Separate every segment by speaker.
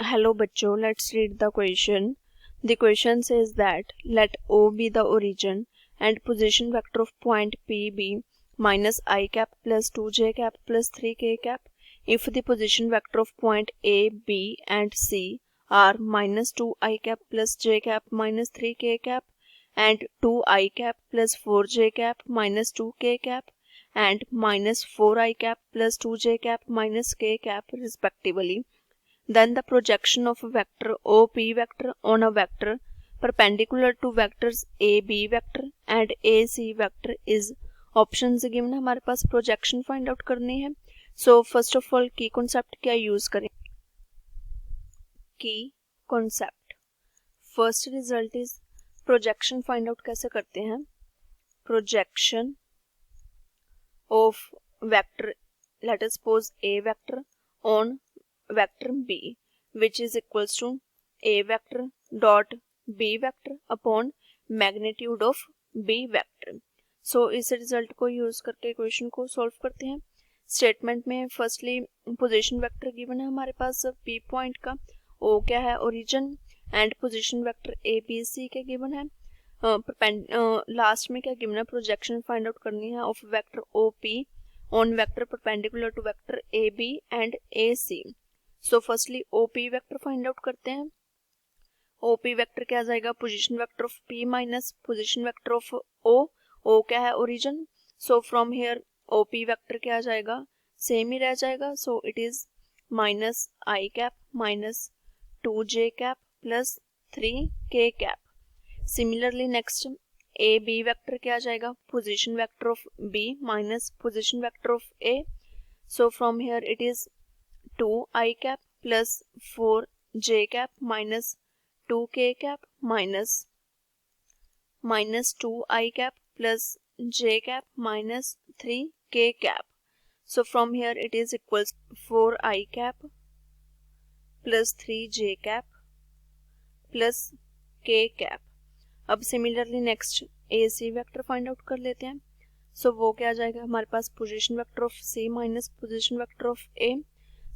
Speaker 1: Hello bachcho, let's read the question. The question says that let O be the origin and position vector of point P be minus I cap plus 2j cap plus 3k cap if the position vector of point A, B and C are minus 2I cap plus j cap minus 3k cap and 2I cap plus 4j cap minus 2k cap and minus 4I cap plus 2j cap minus k cap respectively. Then the projection of a vector OP vector on a vector perpendicular to vectors AB vector and AC vector is options given है हमारे पास projection find out करनी है. So first of all की concept क्या use करें. की concept first result is projection find out कैसे करते हैं. Projection of vector late us suppose A vector on vector B which is equals to A vector dot B vector upon magnitude of B vector. So इस result को use करके equation को solve करते हैं. Statement में firstly position vector given है हमारे पास P पॉइंट का, O क्या है origin and position vector ABC के गिवन है. लास्ट में क्या गिवन है प्रोजेक्शन फाइंड आउट करनी है of vector OP on vector perpendicular to vector AB and AC. So firstly OP vector find out करते हैं. ओपी वेक्टर क्या आ जाएगा position vector of P minus position vector of O क्या है origin. So from here OP vector क्या आ जाएगा सेम ही रह जाएगा. So it is minus I cap minus 2j cap plus 3k cap. Similarly next A B vector क्या आ जाएगा position vector of B minus position vector of A. So from here it is 2I cap plus 4j cap minus 2k cap minus 2I cap plus j cap minus 3k cap. So from here it is equals 4I cap plus 3j cap plus k cap. अब similarly next AC vector find out कर लेते हैं. So वो क्या आ जाएगा हमारे पास position vector of C minus position vector of A.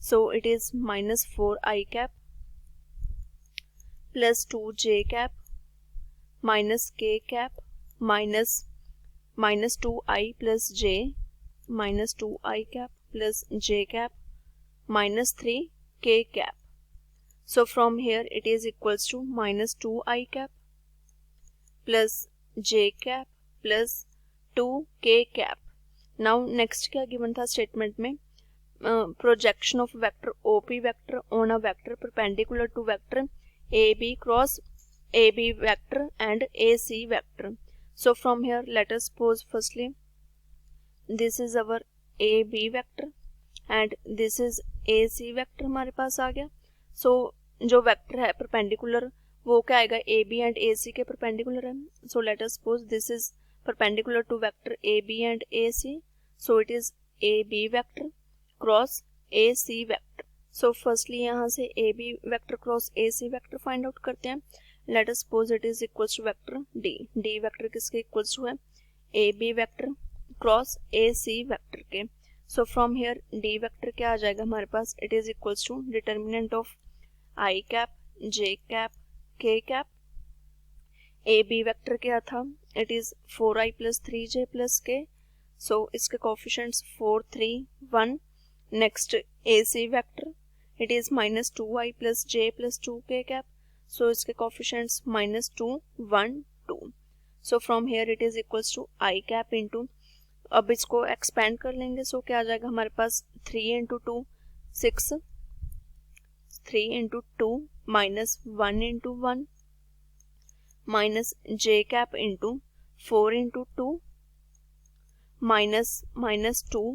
Speaker 1: So it is minus 4I cap plus 2j cap minus k cap minus 2I plus j minus 2I cap plus j cap minus 3k cap. So from here it is equals to minus 2I cap plus j cap plus 2k cap. Now next क्या given था statement में projection of vector OP vector on a vector perpendicular to vector AB cross AB vector and AC vector. So from here let us suppose firstly this is our AB vector and this is AC vector हमारे पास आ गया. So जो vector है perpendicular वो क्या आएगा AB and AC के perpendicular है. So let us suppose this is perpendicular to vector AB and AC. So it is AB vector cross AC vector. So firstly यहाँ से AB vector cross AC vector find out करते हैं. Let us suppose it is equals to vector D vector किसके equals to है AB vector cross AC vector के. So from here D vector क्या आ जाएगा हमारे पास it is equals to determinant of I cap J cap K cap. AB vector क्या था it is 4I plus 3J plus K. सो इसके coefficients 4 3 1. Next AC vector it is minus 2I plus j plus 2k cap. So इसके coefficients minus 2 1 2. So from here it is equals to I cap into अब इसको expand कर लेंगे. So क्या आ जाएगा हमारे पास 3 into 2 6 3 into 2 minus 1 into 1 minus j cap into 4 into 2 minus 2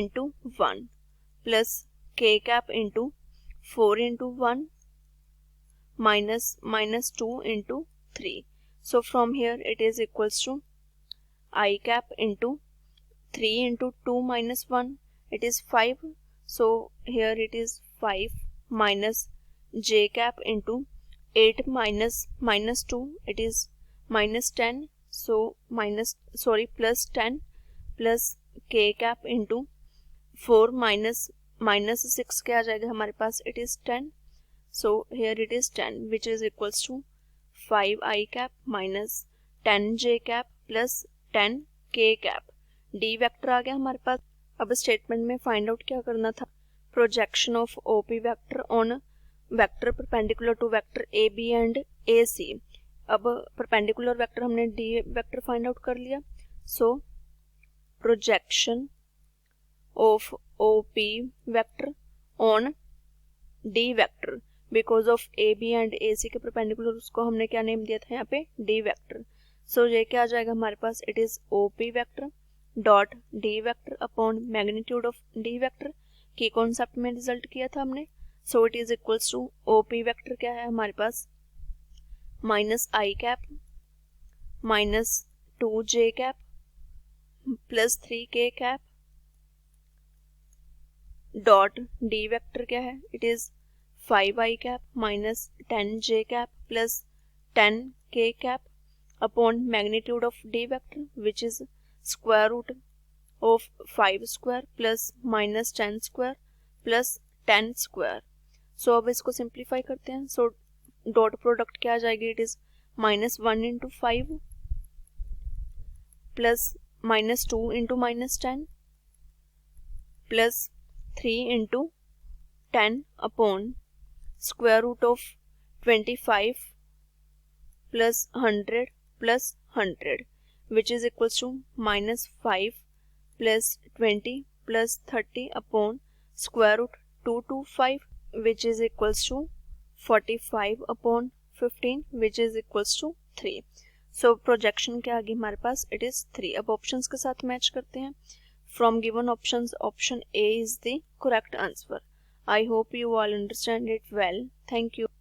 Speaker 1: into 1 plus k cap into 4 into 1 minus 2 into 3. So from here it is equals to I cap into 3 into 2 minus 1 it is 5. So here it is 5 minus j cap into 8 minus 2 it is minus 10. So plus 10 plus k cap into 4 minus 6 क्या आ जाएगा हमारे पास it is 10. So here it is 10 which is equals to 5i cap minus 10j cap plus 10k cap. d vector आ गया हमारे पास। अब statement में फाइंड आउट क्या करना था, projection of OP vector on vector perpendicular to vector A B and A C. अब perpendicular vector हमने डी वेक्टर फाइंड आउट कर लिया। So projection of OP vector on D vector, because of A B and A C के perpendicular उसको हमने क्या name दिया था यहाँ पे, डी वेक्टर। सो ये क्या आ जाएगा हमारे पास, it is OP vector dot D vector upon magnitude of D vector की कॉन्सेप्ट में रिजल्ट किया था हमने। So it is equals to OP vector क्या है हमारे पास, minus I cap minus 2j cap plus 3k cap dot D vector क्या है, it is 5i cap minus 10j cap plus 10k cap upon magnitude of D vector which is square root of 5 square plus minus 10 square plus 10 square. So अब इसको simplify करते हैं। So dot product क्या आ जाएगी, it is minus 1 into 5 plus minus 2 into minus 10 plus 3 into 10 upon square root of 25 plus 100 plus 100 which is equals to minus 5 plus 20 plus 30 upon square root 225 which is equals to 45 upon 15 which is equals to 3. So projection क्या आ गई हमारे पास, it is 3. अब options के साथ match करते हैं। From given options, option A is the correct answer. I hope you all understand it well. Thank you.